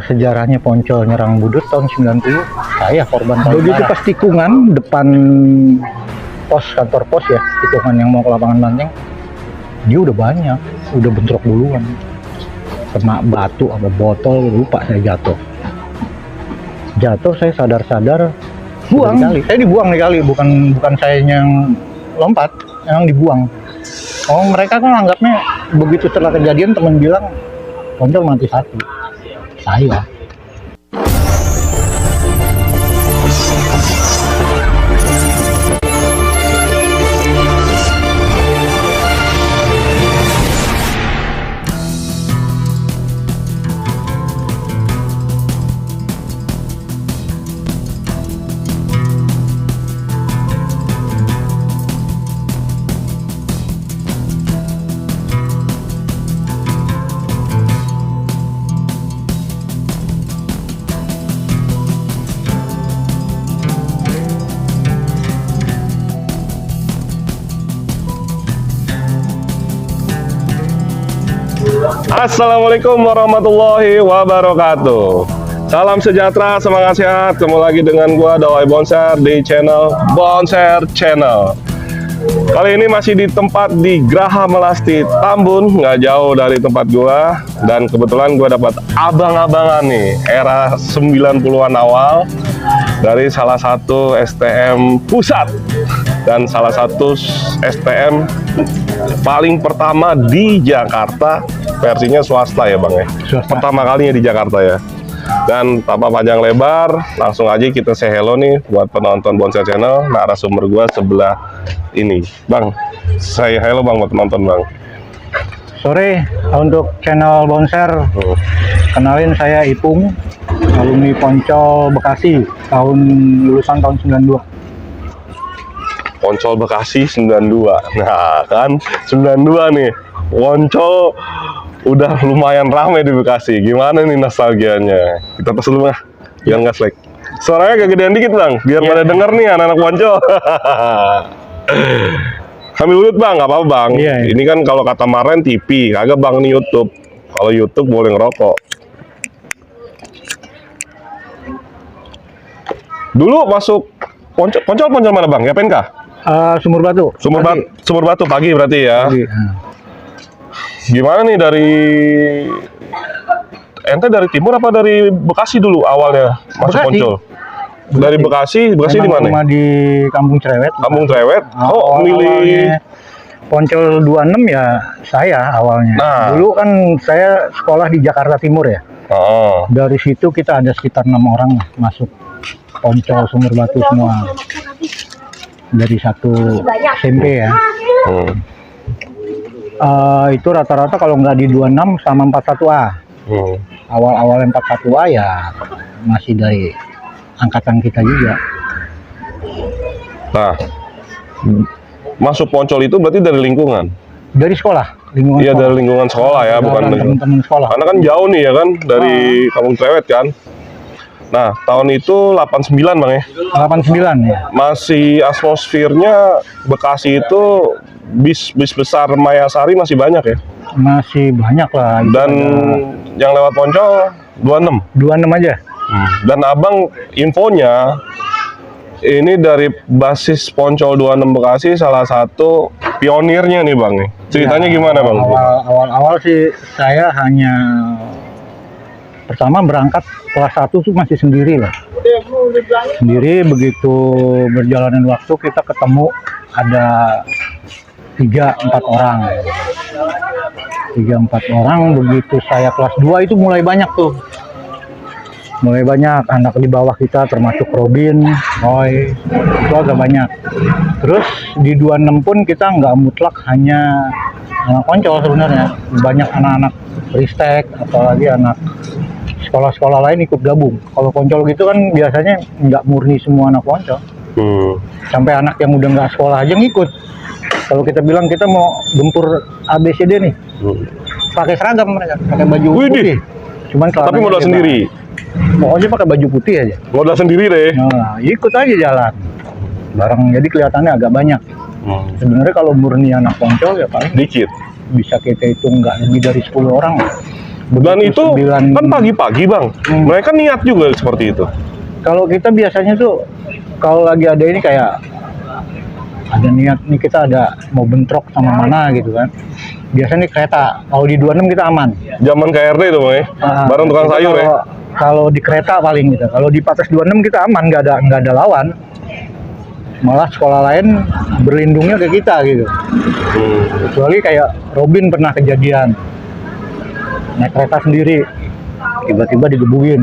sejarahnya Poncol nyerang Budut tahun 90, saya korban paling begitu pas tikungan depan pos, kantor pos ya, tikungan yang mau ke lapangan banteng, dia udah banyak, udah bentrok duluan, kena batu sama botol, lupa saya jatuh saya sadar buang kali. Saya dibuang nih kali, bukan saya yang lompat, emang dibuang. Oh, mereka kan anggapnya begitu setelah kejadian teman bilang Poncol mati satu. Saya Assalamualaikum warahmatullahi wabarakatuh. Salam sejahtera, semangat sehat. Ketemu lagi dengan gua Dawai Bonser di channel Bonser Channel. Kali ini masih di tempat di Graha Melasti Tambun, nggak jauh dari tempat gua. Dan kebetulan gua dapat abang-abangan nih, era 90-an awal dari salah satu STM pusat dan salah satu STM paling pertama di Jakarta, versinya swasta ya Bang ya. Swasta. Pertama kalinya di Jakarta ya. Dan tanpa panjang lebar, langsung aja kita say hello nih buat penonton Bonser Channel. Narasumber gua sebelah ini. Bang, say hello Bang buat penonton Bang. sore untuk channel Bonser. Kenalin, saya Ipung, alumni Poncol Bekasi, lulusan tahun 92. Poncol Bekasi 92. Nah kan 92 nih, Poncol udah lumayan ramai di Bekasi. Gimana nih nostalgianya? Kita tes dulu mah, biar nggak selek. Suaranya agak gedean dikit Bang, biar pada denger nih anak-anak Poncol. Ambil ulut Bang, nggak apa-apa Bang. Iya. Ini kan kalau kata Maren TV, kagak Bang nih YouTube. Kalau YouTube boleh ngerokok. Dulu masuk Poncol mana Bang? Ya PNK? Sumur Batu. Sumur Batu pagi berarti ya. Pagi. Gimana nih ente dari timur apa dari Bekasi dulu awalnya masuk Bekasi. Poncol? Dari Bekasi di Memang mana? rumah di Kampung Cerewet. Kampung Cerewet. Oh, milih Awalnya Poncol 26 ya saya awalnya. Nah. Dulu kan saya sekolah di Jakarta Timur ya. Oh. Dari situ kita ada sekitar 6 orang masuk Poncol Sumur Batu semua. Dari satu SMP ya. Itu rata-rata kalau nggak di 26 sama 41A. Awal-awal 41A ya masih dari angkatan kita juga. Nah, masuk Poncol itu berarti dari lingkungan? Dari sekolah, lingkungan Iya, sekolah. dari lingkungan sekolah ya, bukan teman-teman sekolah. karena kan jauh nih ya kan dari Kampung Cerewet kan. Nah, tahun itu 89 Bang ya. 89 ya. Masih atmosfernya Bekasi itu bis besar Mayasari masih banyak ya. Masih banyak lah. Itu Dan yang lewat Poncol 26. 26 aja. Dan Abang infonya ini dari basis Poncol 26 Bekasi, salah satu pionirnya nih Bang. Ceritanya Ya, gimana Bang? Awal sih saya hanya pertama berangkat kelas 1 tuh masih sendiri lah. Sendiri, begitu berjalanan waktu kita ketemu ada 3-4 orang. 3-4 orang, begitu saya kelas 2 itu mulai banyak tuh. Mulai banyak anak di bawah kita termasuk Robin, Roy, itu agak banyak. Terus di 26 pun kita nggak mutlak hanya anak Poncol sebenarnya. Banyak anak-anak Ristek, apalagi anak sekolah-sekolah lain ikut gabung. Kalau Poncol gitu kan biasanya nggak murni semua anak Poncol. Sampai anak yang udah nggak sekolah aja ngikut. Kalau kita bilang kita mau gempur ABCD nih, pakai seragam mereka, pakai baju putih. Cuman Tapi modal sendiri. Pokoknya pakai baju putih aja. Modal sendiri deh. Nah, ikut aja jalan bareng, jadi kelihatannya agak banyak. Sebenarnya kalau murni anak Poncol ya paling Dikit. bisa kita hitung nggak lebih dari 10 orang. Dan itu Sembilan- kan pagi-pagi bang, mereka niat juga seperti itu. Kalau kita biasanya tuh kalau lagi ada ini kayak ada niat nih, kita ada mau bentrok sama mana gitu kan. Biasanya nih kereta, kalau di 26 kita aman. Zaman KRD itu bang ya, bareng tukang Kita sayur ya. Kalau di kereta paling gitu. Kalau di Patas 26 kita aman, nggak ada lawan. Malah sekolah lain berlindungnya ke kita gitu. Kecuali kayak Robin pernah kejadian naik kereta sendiri, tiba-tiba digebukin.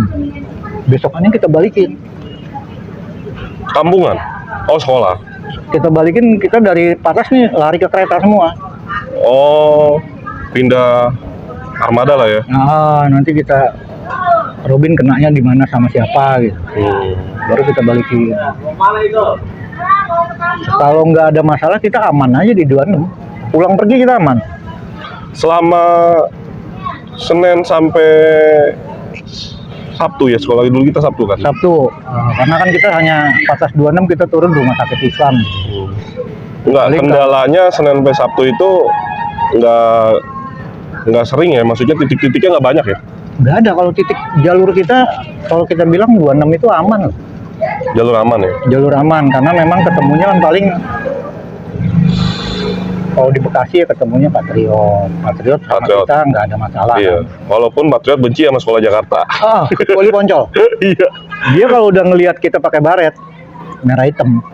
Besokannya kita balikin. Kampungan, oh sekolah. Kita balikin, kita dari Patas nih lari ke kereta semua. Oh, pindah armada lah ya. Nah, nanti kita Robin kenanya di mana sama siapa gitu. Baru kita balikin. Kalau nggak ada masalah kita aman aja di 26. Pulang pergi kita aman. Selama Senin sampai Sabtu ya, sekolah dulu kita Sabtu kan. Sabtu, karena kan kita hanya Patas 26 kita turun rumah sakit Islam. Enggak, Balik kendalanya Senin sampai Sabtu itu enggak sering ya, maksudnya titik-titiknya nggak banyak ya. Nggak ada kalau titik jalur kita, kalau kita bilang 26 itu aman. Jalur aman ya. Jalur aman karena memang ketemunya kan paling kalau di Bekasi ya ketemunya Patriot sama Patriot. kita nggak ada masalah. Iya. Walaupun Patriot benci sama sekolah Jakarta. Kecuali Poncol. Iya. Dia kalau udah ngelihat kita pakai baret merah hitam,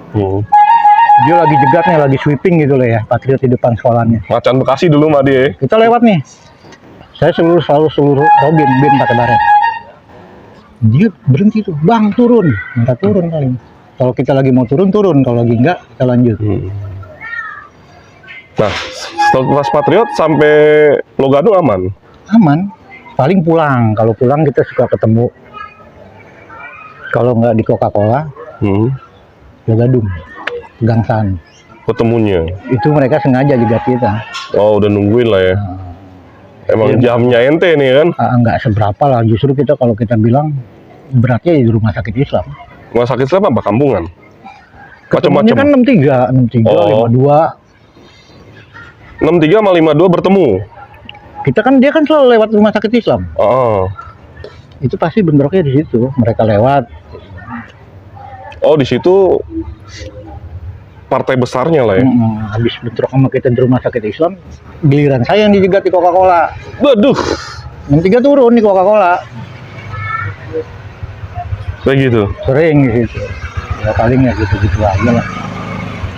dia lagi jegat nih, lagi sweeping gitu loh ya, Patriot di depan sekolahnya. Macan Bekasi dulu mah dia. Kita lewat nih, saya selalu Robin bin pakai baret. Dia berhenti tuh, bang turun, minta turun paling. Kalau kita lagi mau turun, kalau lagi enggak kita lanjut. Nah, setelah Patriot sampai Logado aman. Aman, paling pulang. Kalau pulang kita suka ketemu. Kalau nggak di Coca-Cola, Gadung, Gangsan. Ketemunya. Itu mereka sengaja juga kita. Oh, udah nungguin lah ya. Emang Iya. jamnya ente nih kan. Nggak seberapa lah. Justru kita kalau kita bilang beratnya di rumah sakit Islam. Rumah sakit Islam apa kampungan? Ketemunya Macam-macam. kan 63, Oh. 52. 63 sama 52 bertemu. Kita kan dia kan selalu lewat rumah sakit Islam. Oh. Itu pasti bentroknya di situ. Mereka lewat. Oh, di situ partai besarnya lah ya. Habis bentrok sama kita di rumah sakit Islam, giliran saya yang dijegat di Coca-Cola. Waduh. 63 turun di Coca-Cola. Kayak gitu. Sering di situ. Ya paling ya gitu-gitu aja lah.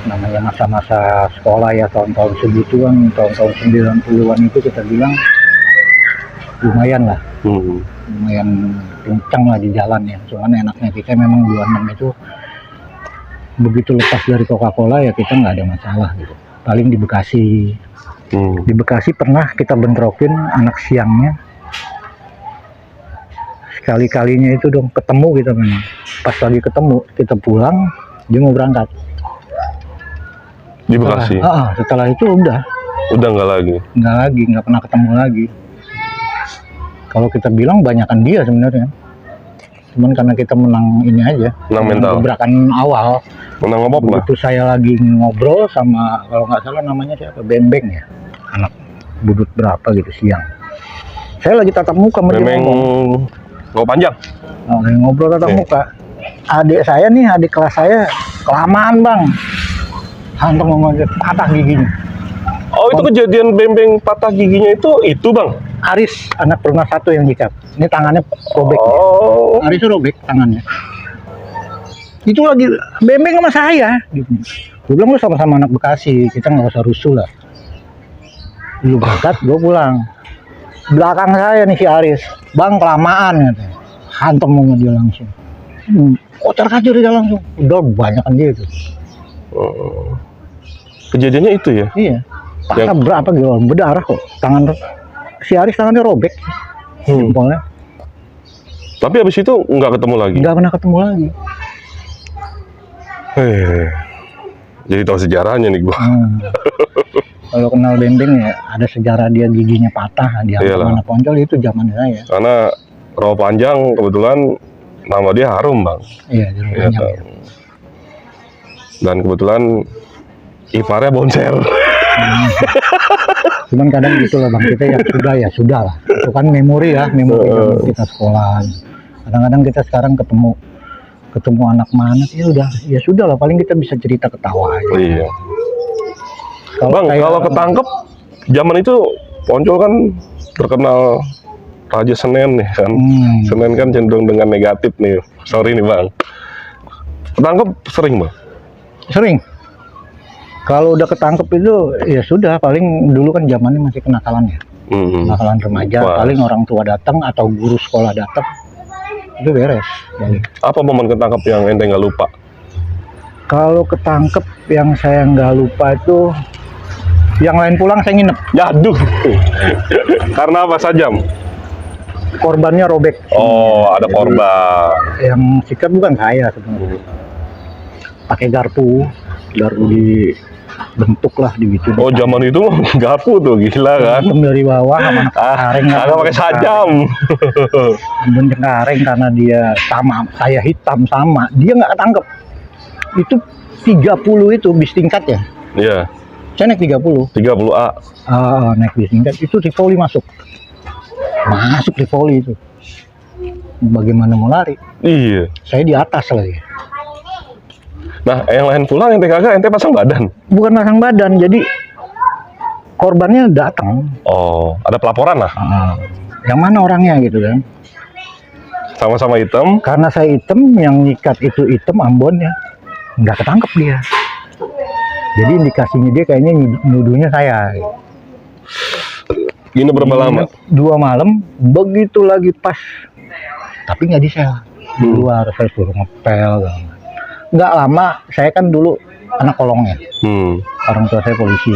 Namanya masa-masa sekolah ya, tahun-tahun segituan, tahun-tahun 90-an itu kita bilang lumayan lah. Lumayan kencang lah di jalan ya. Cuman enaknya kita memang 26 itu begitu lepas dari Coca-Cola ya kita nggak ada masalah gitu. Paling di Bekasi. Di Bekasi pernah kita bentrokin anak siangnya. Sekali-kalinya itu dong ketemu gitu kan. Pas lagi ketemu kita pulang, dia mau berangkat. Di Bekasi. Setelah itu udah Nggak lagi. nggak pernah ketemu lagi. Kalau kita bilang banyakan dia sebenarnya. Cuman karena kita menang ini aja. Menang mental. Gebrakan awal. Menang ngobok lah. Begitu saya lagi ngobrol sama, kalau nggak salah namanya siapa, Bembeng ya, anak budut berapa gitu siang. Saya lagi tatap muka sama dia Memang ngomong. nggak panjang. Lagi ngobrol tatap muka. Adik saya nih, adik kelas saya kelamaan bang. Hantam ngomong patah giginya. Oh, itu kejadian Bembeng patah giginya itu bang. Aris anak rumah satu yang dicat. Ini tangannya robek. Oh. Aris robek tangannya. Itu lagi Bembeng sama saya. Gitu. Gue bilang lu sama-sama anak Bekasi, kita nggak usah rusuh lah. Lu berangkat, gue pulang. Belakang saya nih si Aris, bang kelamaan katanya. Hantam sama dia langsung. Kocar kacir dia langsung. Udah banyak kan dia itu. Kejadiannya itu ya. Iya. Patah berapa gitu, berdarah kok. Tangan si Aris tangannya robek. Jempolnya. Tapi habis itu nggak ketemu lagi. Nggak pernah ketemu lagi. Jadi tahu sejarahnya nih gua. Kalau kenal Bembeng ya ada sejarah dia giginya patah di mana Poncol itu zaman saya. Karena Rawa Panjang kebetulan nama dia harum bang. Iya di Rawa Panjang. Ya. Dan kebetulan iparnya Bonser. Cuman kadang gitu loh bang, kita ya sudah lah. Itu kan memori ya, memori zaman kita sekolah. Kadang-kadang kita sekarang ketemu anak mana ya sudah lah, paling kita bisa cerita ketawa aja. Iya. Kalau Bang, kalau ketangkep zaman itu Poncol kan terkenal Raja Senen nih kan. Senen kan cenderung dengan negatif nih. Sorry nih bang. Ketangkep sering bang? Sering. Kalau udah ketangkep itu ya sudah, paling dulu kan zamannya masih kenakalan ya. Kenakalan remaja, paling orang tua datang atau guru sekolah datang, itu beres. Jadi, apa momen ketangkep yang ente nggak lupa? kalau ketangkep yang saya nggak lupa itu, yang lain pulang saya nginep. Yaduh. Karena apa sajam? Korbannya robek. Oh, ada korban. Yang sikat bukan saya sebenarnya. Pakai garpu dibentuk lah, dibikin. Oh, zaman itu mah garpu tuh, gila kan? Hitam dari bawah sama cengkareng. Agak pakai sajam. Dan cengkareng karena dia sama, saya hitam sama, dia nggak ketangkep. Itu 30 itu bis tingkat ya. Iya. Saya naik 30. 30A. Naik bis tingkat itu Rivoli masuk Rivoli itu. Bagaimana mau lari? Iya. Saya di atas lagi. Nah, yang lain pulang ente kagak, ente pasang badan. Bukan pasang badan, jadi korbannya datang. Oh, ada pelaporan lah. Yang mana orangnya gitu kan? Sama-sama hitam. Karena saya hitam, yang nyikat itu hitam Ambonnya, nggak ketangkep dia. Jadi indikasinya dia kayaknya nuduhnya saya. Gini berapa lama? 2 malam, begitu lagi pas. Tapi nggak di sel. Di luar saya suruh ngepel. Nggak lama, saya kan dulu anak kolongnya. Orang tua saya polisi.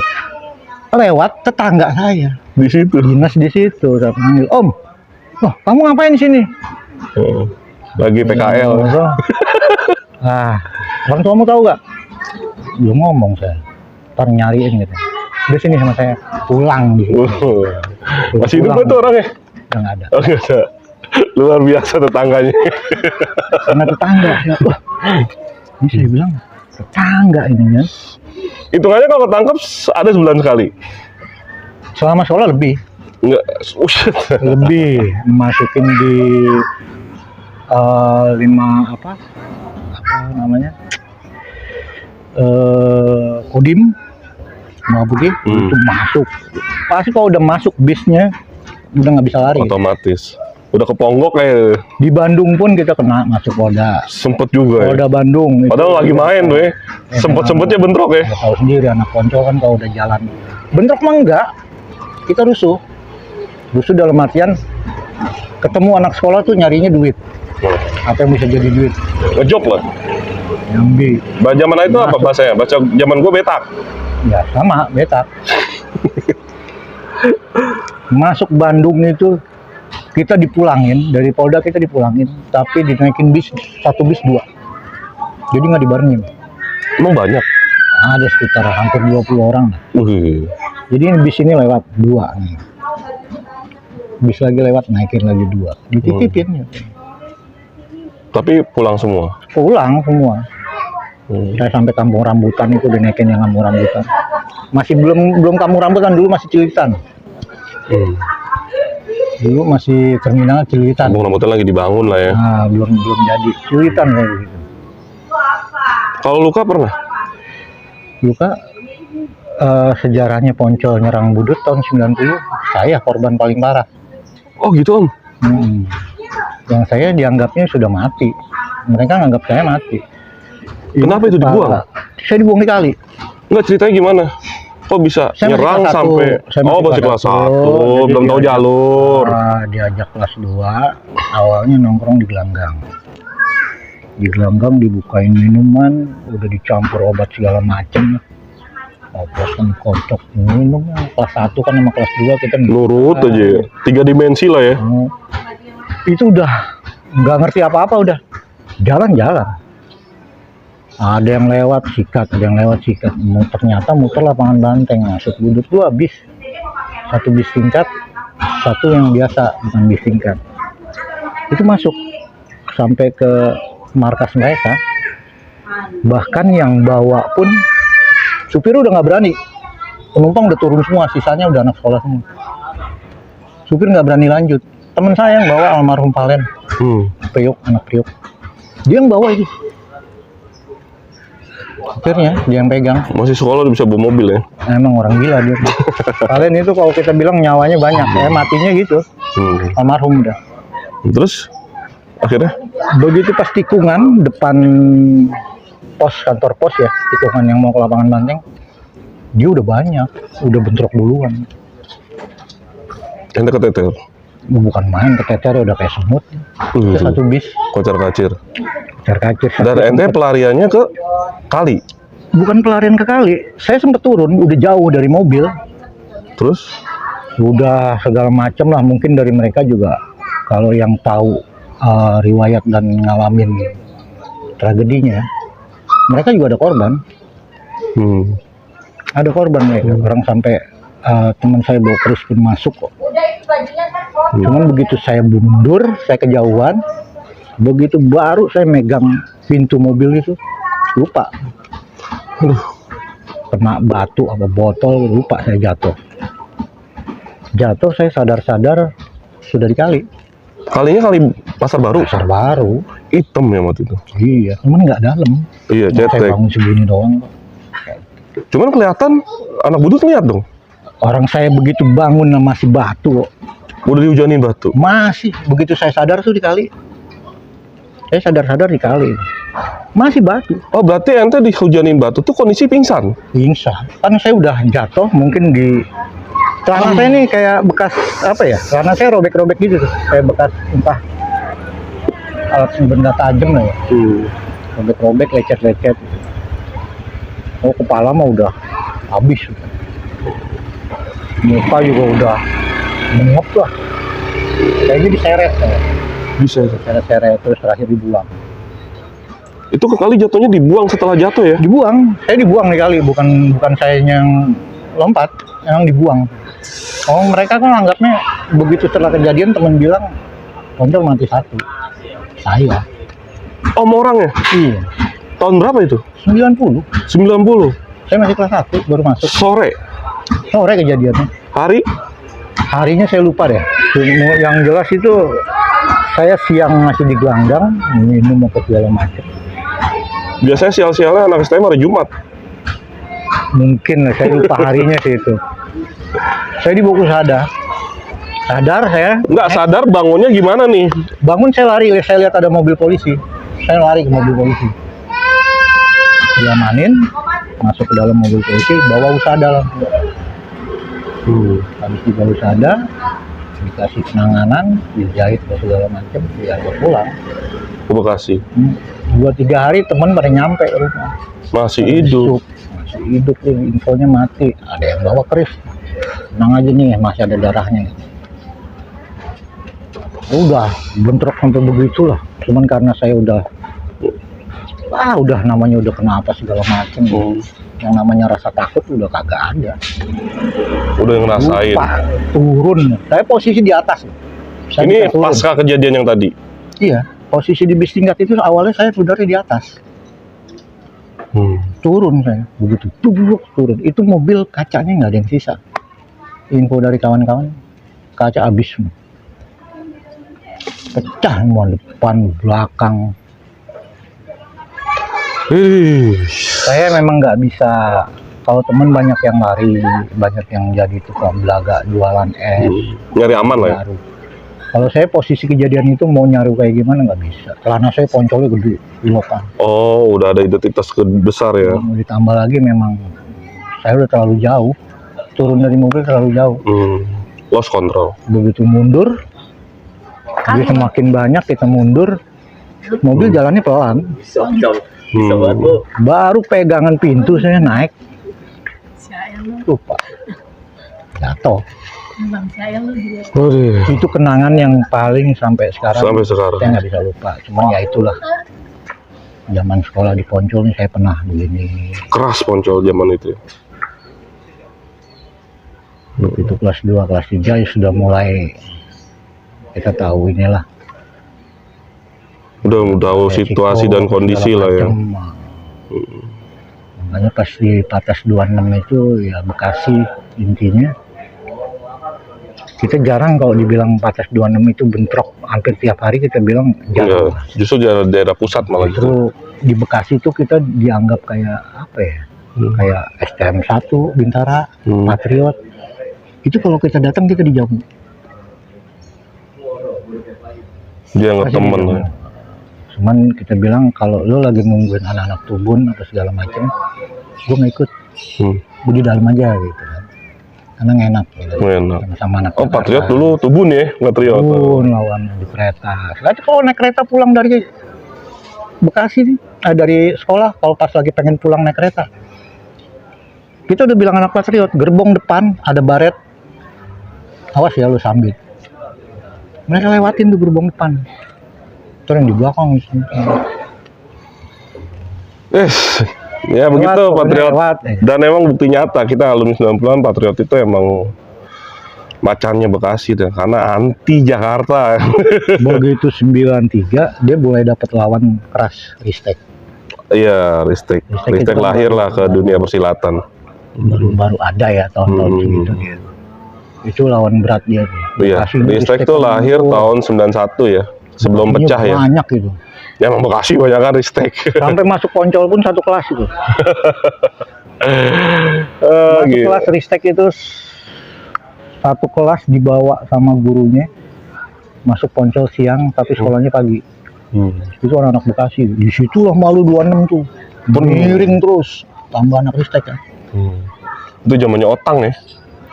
Lewat tetangga saya. Di situ. Dinas di situ. Saya panggil, Om, oh, kamu ngapain di sini? Lagi PKL. Orang tuamu tahu gak? Belum ngomong saya. Ntar nyariin gitu. Udah sini sama saya. Pulang gitu. Masih hidup tuh orangnya? Udah nggak ada. Oh, nggak ada. Luar biasa tetangganya. Karena tetangga. Ya. Wah, ini saya bilang tetangga ini ya. Hitungannya kalau ketangkep ada sebulan sekali? Selama sekolah lebih. Enggak. Lebih. Masukin di 5 apa namanya? Kodim Mabuki itu masuk. Pasti kalau udah masuk bisnya udah nggak bisa lari. Otomatis. Udah keponggok kayak. Di Bandung pun kita kena masuk Polda. Sempet juga ya. Polda Bandung. Padahal lagi main tuh ya. Sempet-sempetnya bentrok ya. Tahu sendiri anak Poncol kan kalau udah jalan. Bentrok mah enggak. Kita rusuh. Rusuh dalam artian ketemu anak sekolah tuh nyarinya duit. Apa yang bisa jadi duit? Ngejob lah. Nyambi. Zaman itu apa bahasanya? Baca zaman gue betak. Ya sama, betak. Masuk Bandung itu kita dipulangin, dari Polda kita dipulangin, tapi dinaikin bis, 1 bis 2. Jadi nggak dibarengin. Emang banyak? Ada sekitar hampir 20 orang. Jadi bis ini lewat 2 nih. Bis lagi lewat, naikin lagi 2. Dititipin. Tapi pulang semua? Pulang semua. Saya sampai Kampung Rambutan itu dinaikin yang Kampung Rambutan. Masih belum Kampung Rambutan, dulu masih Cilitan. Dulu masih terminal Cilitan. Kampung Rambutan lagi dibangun lah ya. Nah, belum jadi Cilitan kayak gitu. Kalau luka pernah? Luka sejarahnya Poncol nyerang Budut tahun 90, saya korban paling parah. Oh gitu Om? Yang saya dianggapnya sudah mati. Mereka nganggap saya mati. Kenapa itu dibuang? Saya dibuang di kali. Enggak, ceritanya gimana? Kok bisa Saya nyerang sampai masih kelas 1, belum tahu jalur. Diajak kelas 2, awalnya nongkrong di gelanggang. Di gelanggang dibukain minuman, udah dicampur obat segala macem. Oplosan kocok minum. Kelas 1 kan sama kelas 2 kita nurut aja ya. 3 dimensi lah ya. Itu udah nggak ngerti apa-apa, udah jalan-jalan. Ada yang lewat sikat, ternyata muter lapangan banteng, masuk Budut 2 bis. 1 bis tingkat, 1 yang biasa, bukan bis tingkat. Itu masuk sampai ke markas mereka. Bahkan yang bawa pun supir udah nggak berani. Penumpang udah turun semua, sisanya udah anak sekolah semua. Supir nggak berani lanjut. Temen saya yang bawa, almarhum Valen, Priok, anak Priok. Dia yang bawa itu. Supirnya dia yang pegang. Masih sekolah udah bisa bawa mobil ya? Emang orang gila dia. Valen itu kalau kita bilang nyawanya banyak, matinya gitu. Almarhum udah. Terus akhirnya Begitu pas tikungan depan pos, kantor pos ya, tikungan yang mau ke lapangan Banteng, dia udah banyak, udah bentrok duluan. ente keteter. Bukan main, keteter udah kayak semut. Itu satu bis, Kocar kacir. kacir. Dan ente pelariannya ke kali. Bukan pelarian ke kali, saya sempet turun, udah jauh dari mobil, Terus udah segala macam lah. Mungkin dari mereka juga kalau yang tahu riwayat dan ngalamin tragedinya, mereka juga ada korban. Ada korban mereka, orang sampai teman saya bawa keris pun masuk kok. Cuman begitu saya mundur, saya kejauhan, begitu baru saya megang pintu mobil itu, lupa. Kena batu apa botol, lupa saya jatuh. Jatuh, saya sadar-sadar sudah di kali. kalinya kali Pasar Baru. Pasar Baru. Hitam ya waktu itu. Iya, cuman nggak dalam. Iya, Saya cetek. bangun segini doang. Cuman kelihatan anak budut lihat dong. Orang saya begitu bangun masih batu kok. Udah dihujanin batu. Masih, begitu saya sadar tuh di kali. Saya sadar-sadar di kali. Masih batu. Oh, berarti ente dihujanin batu tuh kondisi pingsan. Pingsan. Kan saya udah jatuh, mungkin di celana saya ini kayak bekas apa ya? Celana saya robek-robek gitu tuh. Kayak bekas entah alat benda tajam lah ya. Robek-robek, lecet-lecet. Oh, kepala mah udah habis. Muka juga udah mengep lah. Kayaknya diseret saya. Bisa. Seret-seret terus terakhir dibuang. Itu ke kali jatuhnya dibuang setelah jatuh ya? Dibuang, saya dibuang di kali, bukan saya yang lompat, emang dibuang. Oh, mereka kan anggapnya begitu setelah kejadian teman bilang Poncol mati satu. Saya. Om orangnya? Iya. Tahun berapa itu? 90. 90. Saya masih kelas 1 baru masuk. Sore. Sore kejadiannya. Hari? Harinya saya lupa deh. Yang jelas itu saya siang masih di gelanggang, minum apa segala macam. Biasanya sial-sialnya anak STM hari Jumat. Mungkin lah, saya lupa harinya sih itu. Saya di buku sadar saya. Nggak sadar bangunnya gimana nih? Bangun saya lari, saya lihat ada mobil polisi. Saya lari ke mobil polisi. Diamanin, masuk ke dalam mobil polisi, bawa usada lah. Habis dibawa usada, dikasih penanganan, dijahit dan segala macam, diajak pulang. Ke Bekasi. 2-3 hari teman pada nyampe ke rumah. Masih hidup. Masih hidup tuh, infonya mati. Ada yang bawa keris. Tenang aja nih, masih ada darahnya. Udah bentrok sampai begitulah. Cuman karena saya udah namanya udah kena apa segala macam. Yang namanya rasa takut udah kagak ada. Udah ngerasain. Lupa, turun. Saya posisi di atas. Saya Ini bisa turun. pasca kejadian yang tadi. Iya, posisi di bis tingkat itu awalnya saya sudah di atas. Turun saya, begitu turun. Itu mobil kacanya nggak ada yang sisa. Info dari kawan-kawan, kaca habis semua. Pecah semua depan, belakang. Saya memang nggak bisa. Kalau teman banyak yang lari, banyak yang jadi tukang belaga, jualan es. Nyari aman lah ya. Baru. Kalau saya posisi kejadian itu mau nyari kayak gimana nggak bisa. Celana saya poncolnya gede, ilokan. Oh, udah ada identitas besar ya. Ditambah lagi memang saya udah terlalu jauh. Turun dari mobil terlalu jauh. Lost control. Begitu mundur, dia semakin banyak kita mundur, mobil jalannya pelan. Baru pegangan pintu saya naik, lupa, jatuh. Itu kenangan yang paling sampai sekarang. Sampai sekarang. Saya nggak bisa lupa. Cuman ya itulah. Zaman sekolah di Poncol nih saya pernah begini. Keras Poncol zaman itu. Itu kelas 2, kelas 3 ya sudah mulai kita tahu inilah. Udah tahu situasi dan kondisi lah ya. Makanya pas di Patas 26 itu ya Bekasi intinya. Kita jarang kalau dibilang Patas 26 itu bentrok, hampir tiap hari kita bilang jarang. Enggak, justru daerah pusat malah gitu. Justru di Bekasi itu kita dianggap kayak apa ya? Kayak STM 1, Bintara, Patriot. Itu kalau kita datang kita dijamu. Dia nggak Pasti temen. dijamu. Cuman kita bilang kalau lo lagi nungguin anak-anak Tubun atau segala macam, gue nggak ikut. Gue di dalam aja gitu kan. Karena enak gitu. Enak. Sama anak. Oh, Patriot dulu Tubun ya, Patriot. Tubun lawan di kereta. Sekarang kalau naik kereta pulang dari Bekasi nih, dari sekolah kalau pas lagi pengen pulang naik kereta, kita udah bilang anak Patriot, gerbong depan ada baret, awas ya lu sambit. Mereka lewatin tuh gerbong depan, terus yang di belakang Ya begitu Lewat, Patriot. lewat. Dan emang bukti nyata kita alumni 90-an Patriot itu emang macannya Bekasi deh, karena anti Jakarta. begitu 93 dia mulai dapat lawan keras, Ristek. Iya, Ristek itu lahir lah ke dunia persilatan. Baru ada ya tahun-tahun segitu dia. Itu lawan berat dia tuh. Iya, Bekasi ini Ristek tuh lahir tahun 91 ya, sebelum pecah ya. Banyak itu. Ya emang Bekasi banyak kan Ristek. Sampai masuk Poncol pun satu kelas itu. Masuk Gitu. kelas Ristek itu satu kelas dibawa sama gurunya. Masuk Poncol siang tapi sekolahnya pagi. Itu anak-anak Bekasi. Di situlah malu 26 tuh. Beriring terus. Tambah anak Ristek kan. Itu zamannya Otang ya.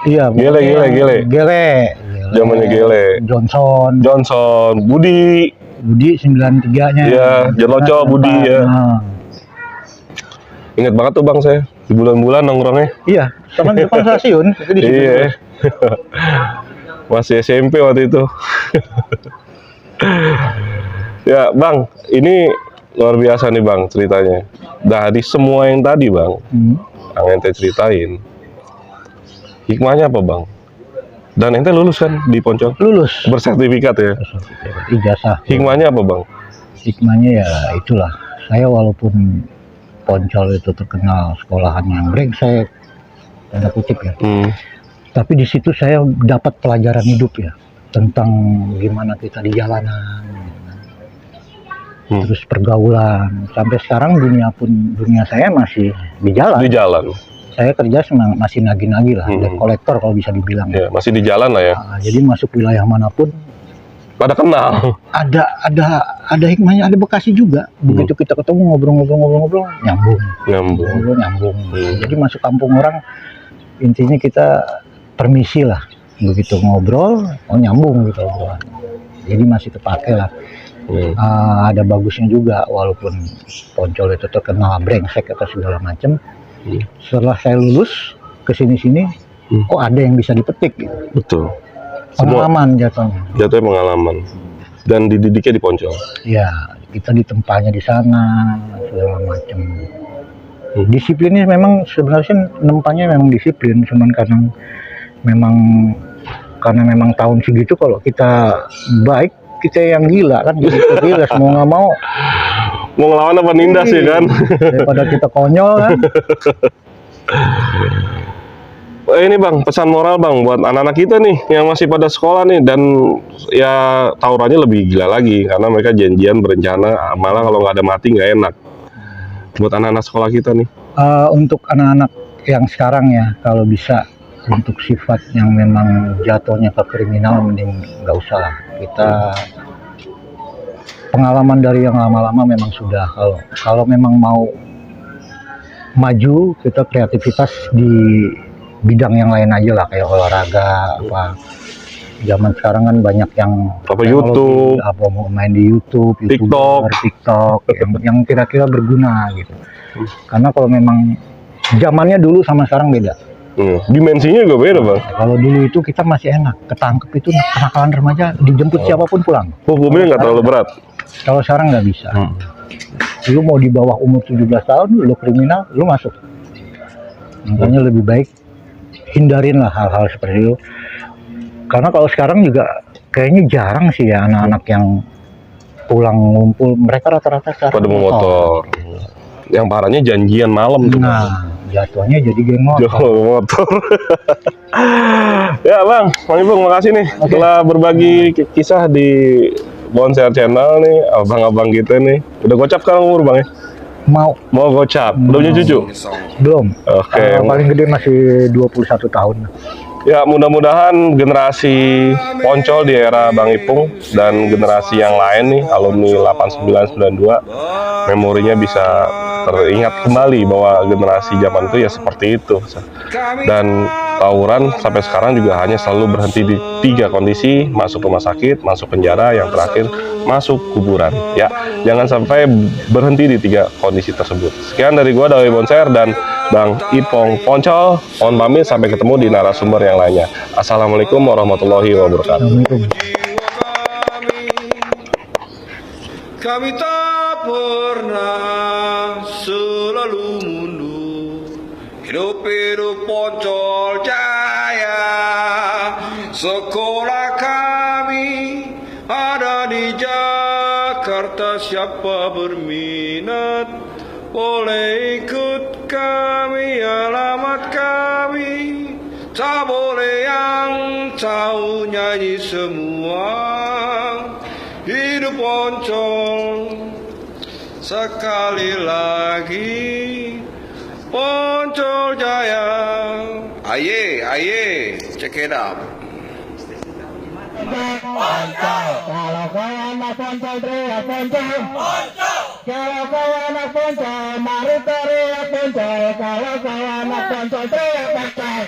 Iya. Gele. Zamannya Gele. Johnson, Budi 93-nya. Iya, Jeloco, Budi ya. Nah. Ingat banget tuh Bang saya di bulan-bulan nongkrongnya. Iya, sama di depan stasiun. Itu di situ. Iya. Masih SMP waktu itu. Ya Bang, ini luar biasa nih Bang ceritanya. Dari semua yang tadi Bang, yang ente ceritain, hikmahnya apa Bang? Dan ente lulus kan di Poncol? Lulus. Bersertifikat ya? Ijazah. Hikmahnya apa Bang? Hikmahnya ya itulah. Saya walaupun Poncol itu terkenal sekolahan yang brengsek, tanda kutip ya. Tapi di situ saya dapat pelajaran hidup ya. Tentang gimana kita di jalanan. Terus pergaulan. Sampai sekarang dunia saya masih di jalan. Di jalan. Saya kerja masih nagi-nagi lah, debt kolektor kalau bisa dibilang. Ya, masih di jalan lah ya. Nah, jadi masuk wilayah manapun pada kenal. Ada hikmahnya, ada Bekasi juga. Begitu kita ketemu ngobrol, nyambung. Jadi masuk kampung orang, intinya kita permisi lah. Begitu ngobrol, nyambung gitu. Jadi masih terpakai lah. Ada bagusnya juga, walaupun Poncol itu terkenal brengsek atau segala macam. Setelah saya lulus ke sini-sini, kok ada yang bisa dipetik gitu. Betul. Pengalaman jatuhnya. Jatuhnya pengalaman. Dan dididiknya di Poncol. Ya, kita ditempatnya di sana segala macam. Disiplinnya memang sebenarnya nempanya memang disiplin, cuman karena memang tahun segitu kalau kita baik kita yang gila kan, jadi gila mau nggak mau ngelawan apa nindas ya kan, daripada kita konyol kan. Ini Bang, pesan moral Bang buat anak-anak kita nih yang masih pada sekolah nih, dan ya tawurannya lebih gila lagi karena mereka janjian berencana, malah kalau nggak ada mati nggak enak. Buat anak-anak sekolah kita nih. Untuk anak-anak yang sekarang ya, kalau bisa untuk sifat yang memang jatuhnya ke kriminal mending nggak usah lah. Kita pengalaman dari yang lama-lama memang sudah, kalau memang mau maju kita kreativitas di bidang yang lain aja lah, kayak olahraga apa. Zaman sekarang kan banyak yang YouTube, apa mau main di YouTube, TikTok yang kira-kira berguna gitu. Karena kalau memang zamannya dulu sama sekarang beda. Dimensinya juga beda Bang. Kalau dulu itu kita masih enak, ketangkep itu kenakalan remaja, dijemput siapapun pulang. Hukumnya nggak terlalu berat. Kalau sekarang nggak bisa. Lu mau di bawah umur 17 tahun, lu kriminal, lu masuk. Makanya lebih baik hindarin lah hal-hal seperti itu. Karena kalau sekarang juga kayaknya jarang sih ya anak-anak yang pulang ngumpul, mereka rata-rata sekarang pada motor. Yang parahnya janjian malam tuh. Nah, jatuhnya jadi geng motor. Jual motor. Ya Bang Ipung, makasih nih telah berbagi kisah di Bonser Channel nih, abang-abang kita nih. Udah gocap sekarang umur Bang ya? Mau gocap, udah punya cucu? Belum. Oke. Paling gede masih 21 tahun. Ya mudah-mudahan generasi Poncol di era Bang Ipung dan generasi yang lain nih, alumni 8992, memorinya bisa teringat kembali bahwa generasi zaman itu ya seperti itu. Dan tawuran sampai sekarang juga hanya selalu berhenti di 3 kondisi: masuk rumah sakit, masuk penjara, yang terakhir masuk kuburan. Ya, jangan sampai berhenti di 3 kondisi tersebut. Sekian dari gua Dawai Bonser dan Bang Ipong Poncol. Mohon pamit, sampai ketemu di narasumber yang lainnya. Assalamualaikum warahmatullahi wabarakatuh. Kami tak pernah selalu mundur. Hidup Poncol Jaya. Sekolah kami ada di Jakarta. Siapa berminat boleh ikut kami. Alamat kami tak boleh yang tahu, nyanyi semua. Hidup Poncol sekali lagi, Poncol Jaya. Aye, check it out. Poncol, kalau kau anak Poncol teriak Poncol. Kalau kau anak Poncol, mari teriak Poncol. Kalau kau anak Poncol teriak Poncol.